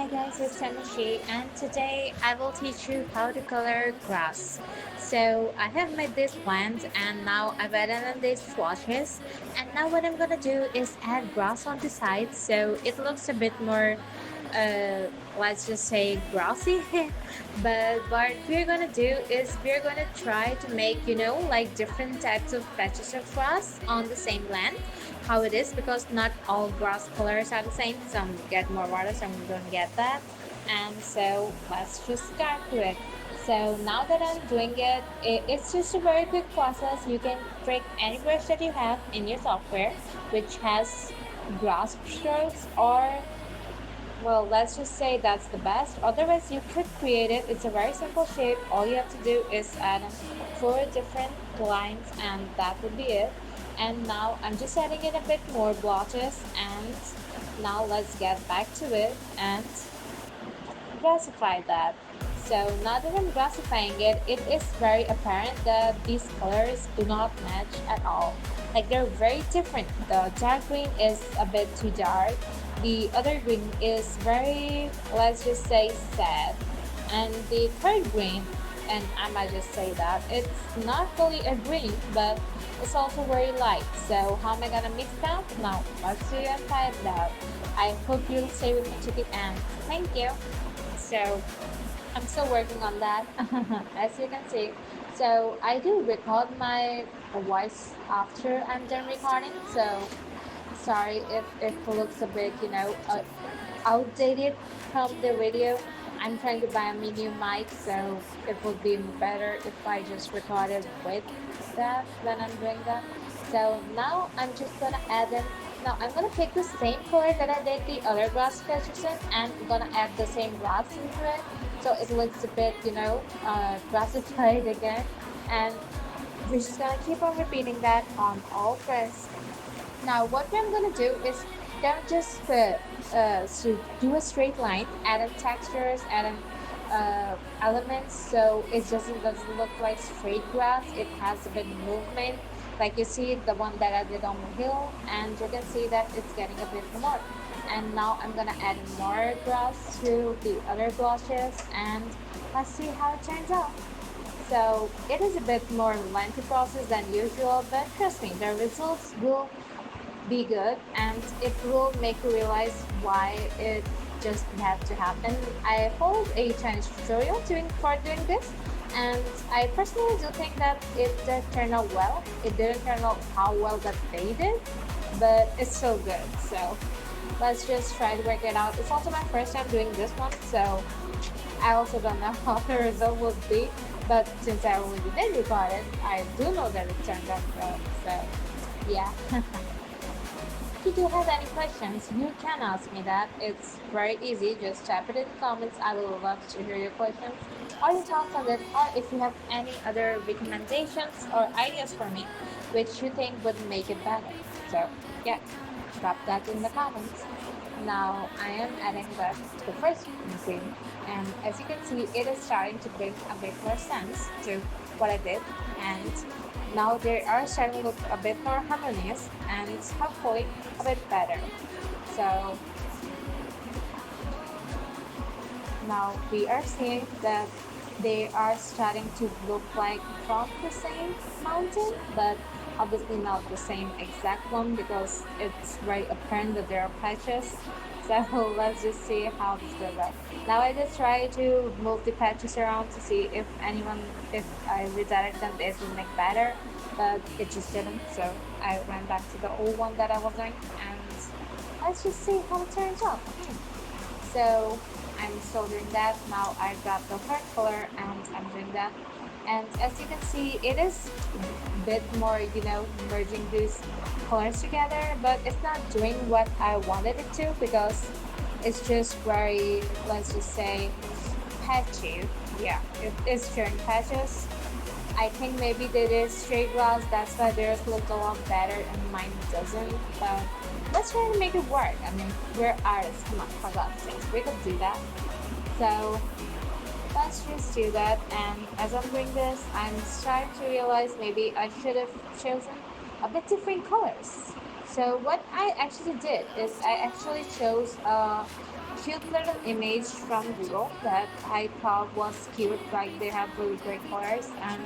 Hi guys, it's Tamashi, and today I will teach you how to color grass. So I have made this plant and now I've added in these swatches, and now what I'm gonna do is add grass on the side so it looks a bit more uh, let's just say grassy. But what we're gonna do is we're gonna try to make like different types of patches of grass on the same land, how it is, because not all grass colors are the same. Some get more water, some don't get that. And so let's just start to it. So now that I'm doing it, it's just a very quick process. You can pick any brush that you have in your software which has grass strokes, or well, let's just say that's the best. Otherwise, you could create it. It's a very simple shape. All you have to do is add four different lines, and that would be it. And now I'm just adding in a bit more blotches. And now let's get back to it and grassify that. So now that I'm grassifying it, it is very apparent that these colors do not match at all. Like they're very different. The dark green is a bit too dark. The other green is very, let's just say, sad. And the third green, and I might just say that, it's not really a green, but it's also very light. So how am I gonna mix that? Now let's see and find out. I hope you'll stay with me to the end. Thank you. So I'm still working on that, as you can see. So I do record my voice after I'm done recording. So sorry if it looks a bit, outdated from the video. I'm trying to buy a mini mic, so it would be better if I just recorded with that when I'm doing that. So now I'm just gonna add in. Now I'm gonna pick the same color that I did the other grass sketches in, and I'm gonna add the same grass into it, so it looks a bit, grassified again. And we're just gonna keep on repeating that on all fronts. Now what I'm gonna do is don't just do a straight line, add in textures, add in elements, so it doesn't look like straight grass. It has a bit of movement, like you see the one that I did on the hill, and you can see that it's getting a bit more. And now I'm gonna add in more grass to the other blotches, and let's see how it turns out. So it is a bit more lengthy process than usual, but trust me, the results will be good, and it will make you realize why it just had to happen. I followed a Chinese tutorial for doing this, and I personally do think that it did turn out well. It didn't turn out how well that they did, but it's still good. So let's just try to work it out. It's also my first time doing this one, so I also don't know how the result would be. But since I already did record it, I do know that it turned out well. So yeah. If you do have any questions, you can ask me that. It's very easy. Just type it in the comments. I will love to hear your questions or your thoughts on it, or if you have any other recommendations or ideas for me which you think would make it better. So, yeah, drop that in the comments. Now I am adding the first green, and as you can see, it is starting to bring a bit more sense to what I did, and now they are starting to look a bit more harmonious and hopefully a bit better. So now we are seeing that they are starting to look like from the same mountain, but obviously not the same exact one because it's very apparent that there are patches. So let's just see how this goes out. Now I just try to move the patches around to see if I redirect them, it will make better, but it just didn't. So I went back to the old one that I was doing, and let's just see how it turns out. So I'm still doing that. Now I got the third color and I'm doing that. And as you can see, it is a bit more, merging these colors together, but it's not doing what I wanted it to because it's just very, let's just say, patchy. Yeah, it is showing patches. I think maybe they did straight glass, that's why theirs looked a lot better and mine doesn't. But let's try to make it work. I mean, we're artists, come on, for God's sakes, we could do that. So let's just do that. And as I'm doing this, I'm starting to realize maybe I should have chosen a bit different colors. So what I actually did is I actually chose a cute little image from Google that I thought was cute. Like they have really great colors, and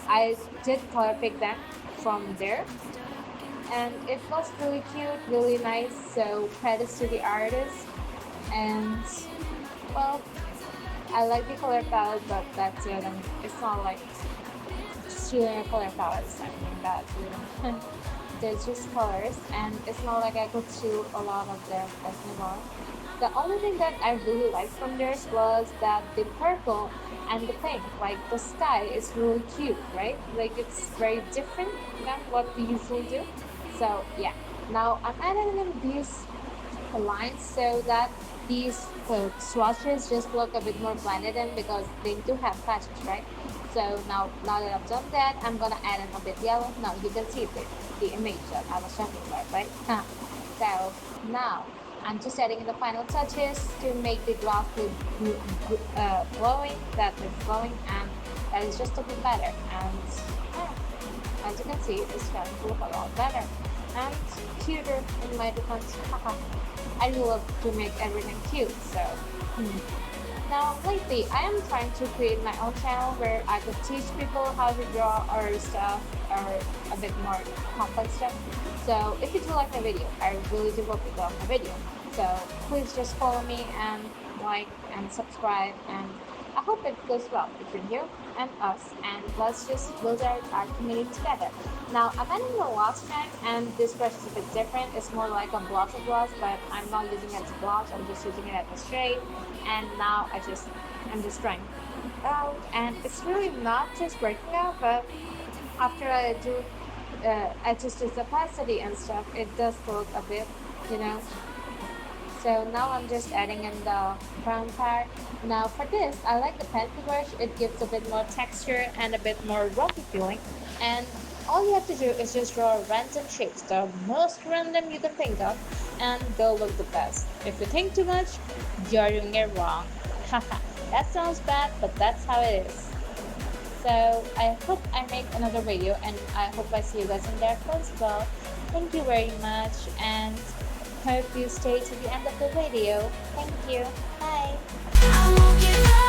I did color pick them from there, and it was really cute, really nice. So credits to the artist, and well, I like the color palette, but that's it. And it's not like just using a color palette. I mean that you know. They're just colors, and it's not like I could choose a lot of them anymore. The only thing that I really liked from theirs was that the purple and the pink, like the sky, is really cute, right? Like it's very different than what we usually do. So yeah, now I'm adding in these lines so that these swatches just look a bit more blended in because they do have patches, right? So now that I've done that, I'm gonna add in a bit yellow. Now you can see the image that I was showing you, right? So now I'm just adding in the final touches to make the glass look glowing, that it's glowing, and that is just a bit better. And yeah, as you can see, it's starting to look a lot better and cuter in my defense. I love to make everything cute, so. Now, lately, I am trying to create my own channel where I could teach people how to draw or stuff or a bit more complex stuff. So, if you do like my video, I really do hope you love my video. So, please just follow me and like and subscribe, and I hope it goes well between you and us, and let's just build our community together. Now, I'm adding the last track, and this brush is a bit different. It's more like a gloss, but I'm not using it as a gloss. I'm just using it as a shade. And now I'm just trying it out, and it's really not just breaking out, but after I do adjust its opacity and stuff, it does look a bit, you know. So now I'm just adding in the brown part. Now for this, I like the pencil brush. It gives a bit more texture and a bit more rocky feeling. And all you have to do is just draw random shapes, the most random you can think of, and they'll look the best. If you think too much, you're doing it wrong. Haha, that sounds bad, but that's how it is. So I hope I make another video, and I hope I see you guys in there as well. Thank you very much, and hope you stay to the end of the video. Thank you. Bye.